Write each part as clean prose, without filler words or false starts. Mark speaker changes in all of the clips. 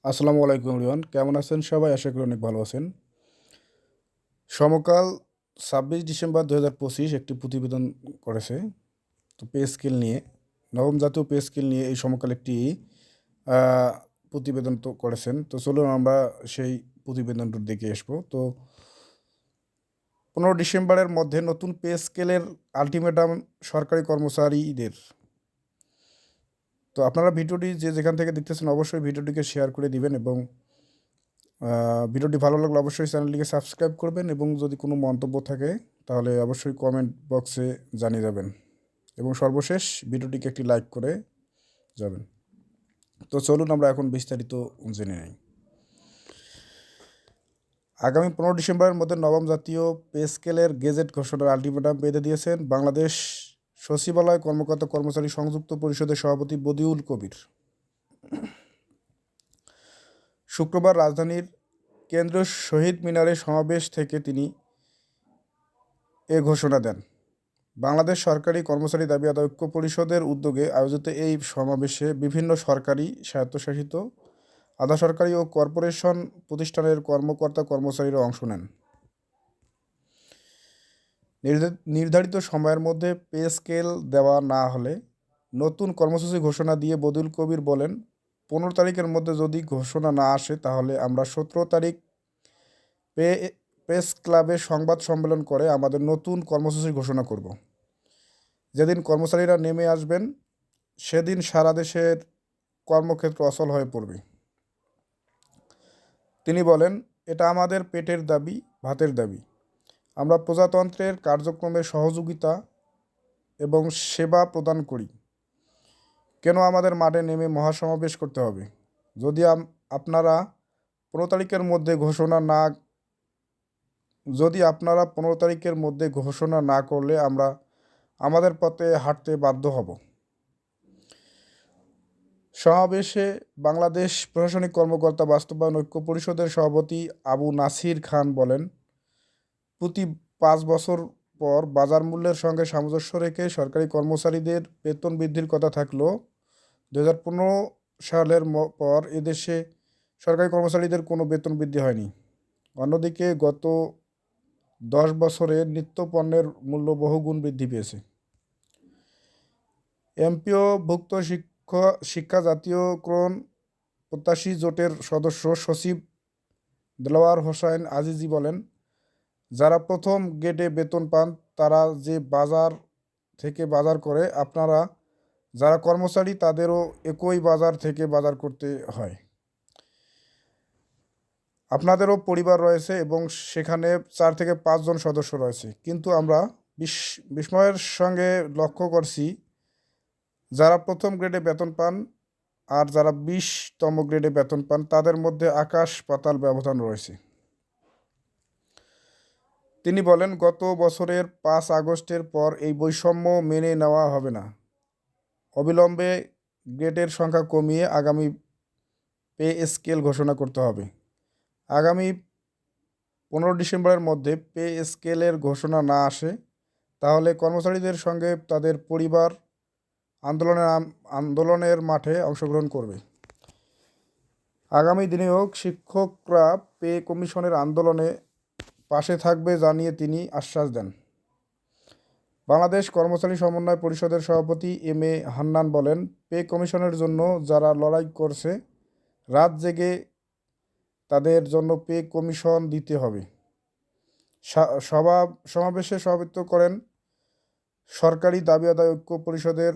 Speaker 1: আসসালামু আলাইকুম এভরিওয়ান, কেমন আছেন সবাই? আশা করি অনেক ভালো আছেন। সমকাল 26 ডিসেম্বর 2025 একটি প্রতিবেদন করেছে তো পে স্কেল নিয়ে, নবম জাতীয় পে স্কেল নিয়ে এই সমকাল একটি আহ, প্রতিবেদন তো করেছেন। তো চলুন আমরা সেই প্রতিবেদনটা দেখে আসবো। তো 15 ডিসেম্বরের মধ্যে নতুন পে স্কেলের আলটিমেটাম সরকারি কর্মচারীদের। তো আপনারা ভিডিওটি যে যেখান থেকে দেখতেছেন অবশ্যই ভিডিওটিকে শেয়ার করে দিবেন এবং ভিডিওটি ভালো লাগলে অবশ্যই চ্যানেলটিকে সাবস্ক্রাইব করবেন এবং যদি কোনো মন্তব্য থাকে তাহলে অবশ্যই কমেন্ট বক্সে জানিয়ে যাবেন এবং সর্বশেষ ভিডিওটিকে একটি লাইক করে যাবেন। তো চলুন আমরা এখন বিস্তারিত জেনে নিই। আগামী 15 ডিসেম্বরের মধ্যে নবম জাতীয় পে স্কেলের গেজেট ঘোষণার আলটিমেটাম বেঁধে দিয়েছেন বাংলাদেশ সচিবালয় কর্মকর্তা কর্মচারী সংযুক্ত পরিষদের সভাপতি বদিউল কবির। শুক্রবার রাজধানীর কেন্দ্রীয় শহীদ মিনারে সমাবেশ থেকে তিনি এ ঘোষণা দেন। বাংলাদেশ সরকারি কর্মচারী দাবি আদায় ঐক্য পরিষদের উদ্যোগে আয়োজিত এই সমাবেশে বিভিন্ন সরকারি, স্বায়ত্তশাসিত, আধা সরকারি ও কর্পোরেশন প্রতিষ্ঠানের কর্মকর্তা কর্মচারীরা অংশ নেন। নির্ধারিত সময়ের মধ্যে পে স্কেল দেওয়া না হলে নতুন কর্মসূচি ঘোষণা দিয়ে বদিউল কবির বলেন, 15 তারিখের মধ্যে যদি ঘোষণা না আসে তাহলে আমরা 17 তারিখ পে প্রেস ক্লাবে সংবাদ সম্মেলন করে আমাদের নতুন কর্মসূচি ঘোষণা করব। যেদিন কর্মচারীরা নেমে আসবেন সেদিন সারা দেশের কর্মক্ষেত্র অচল হয়ে পড়বে। তিনি বলেন, এটা আমাদের পেটের দাবি, ভাতের দাবি। আমরা প্রজাতন্ত্রের কার্যক্রমে সহযোগিতা এবং সেবা প্রদান করি। কেন আমাদের মাঠে নেমে মহাসমাবেশ করতে হবে? যদি আপনারা 15 তারিখের মধ্যে ঘোষণা না যদি আপনারা 15 তারিখের মধ্যে ঘোষণা না করলে আমরা আমাদের পথে হাঁটতে বাধ্য হব। সমাবেশে বাংলাদেশ প্রশাসনিক কর্মকর্তা বাস্তবায়ন ঐক্য পরিষদের সভাপতি আবু নাসির খান বলেন, প্রতি 5 বছর পর বাজার মূল্যের সঙ্গে সামঞ্জস্য রেখে সরকারি কর্মচারীদের বেতন বৃদ্ধির কথা থাকলেও 2015 সালের পর এদেশে সরকারি কর্মচারীদের কোনো বেতন বৃদ্ধি হয়নি। অন্যদিকে গত 10 বছরে নিত্যপণ্যের মূল্য বহুগুণ বৃদ্ধি পেয়েছে। এমপিওভুক্ত শিক্ষা জাতীয়করণ প্রত্যাশী জোটের সদস্য সচিব দেলোয়ার হোসাইন আজিজি বলেন, যারা প্রথম গ্রেডে বেতন পান তারা যে বাজার থেকে বাজার করে, আপনারা যারা কর্মচারী তাদেরও একই বাজার থেকে বাজার করতে হয়। আপনাদেরও পরিবার রয়েছে এবং সেখানে 4 থেকে 5 জন সদস্য রয়েছে, কিন্তু আমরা বিস্ময়ের সঙ্গে লক্ষ্য করছি যারা প্রথম গ্রেডে বেতন পান আর যারা 20তম গ্রেডে বেতন পান তাদের মধ্যে আকাশ পাতাল ব্যবধান রয়েছে। তিনি বলেন, গত বছরের 5 আগস্টের পর এই বৈষম্য মেনে নেওয়া হবে না। অবিলম্বে গ্রেডের সংখ্যা কমিয়ে আগামী পে স্কেল ঘোষণা করতে হবে। আগামী 15 ডিসেম্বরের মধ্যে পে স্কেলের ঘোষণা না আসে তাহলে কর্মচারীদের সঙ্গে তাদের পরিবার আন্দোলনের মাঠে অংশগ্রহণ করবে। আগামী দিনেও শিক্ষকরা পে কমিশনের আন্দোলনে পাশে থাকবে জানিয়ে তিনি আশ্বাস দেন। বাংলাদেশ কর্মচারী সমন্বয় পরিষদের সভাপতি এম এ হান্নান বলেন, পে কমিশনের জন্য যারা লড়াই করছে রাত জেগে তাদের জন্য পে কমিশন দিতে হবে। সমাবেশে সভাপতিত্ব করেন সরকারি দাবি আদায় ঐক্য পরিষদের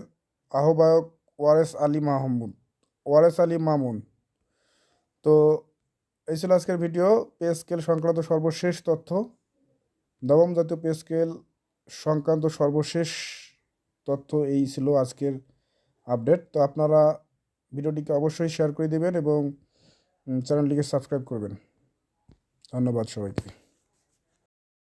Speaker 1: আহ্বায়ক ওয়ারেস আলী মামুন। তো এই ছিল আজকের ভিডিও। পে স্কেল সংক্রান্ত সর্বশেষ তথ্য, নবম জাতীয় পে স্কেল সংক্রান্ত সর্বশেষ তথ্য এই ছিল আজকের আপডেট। তো আপনারা ভিডিওটিকে অবশ্যই শেয়ার করে দেবেন এবং চ্যানেলটিকে সাবস্ক্রাইব করবেন। ধন্যবাদ সবাইকে।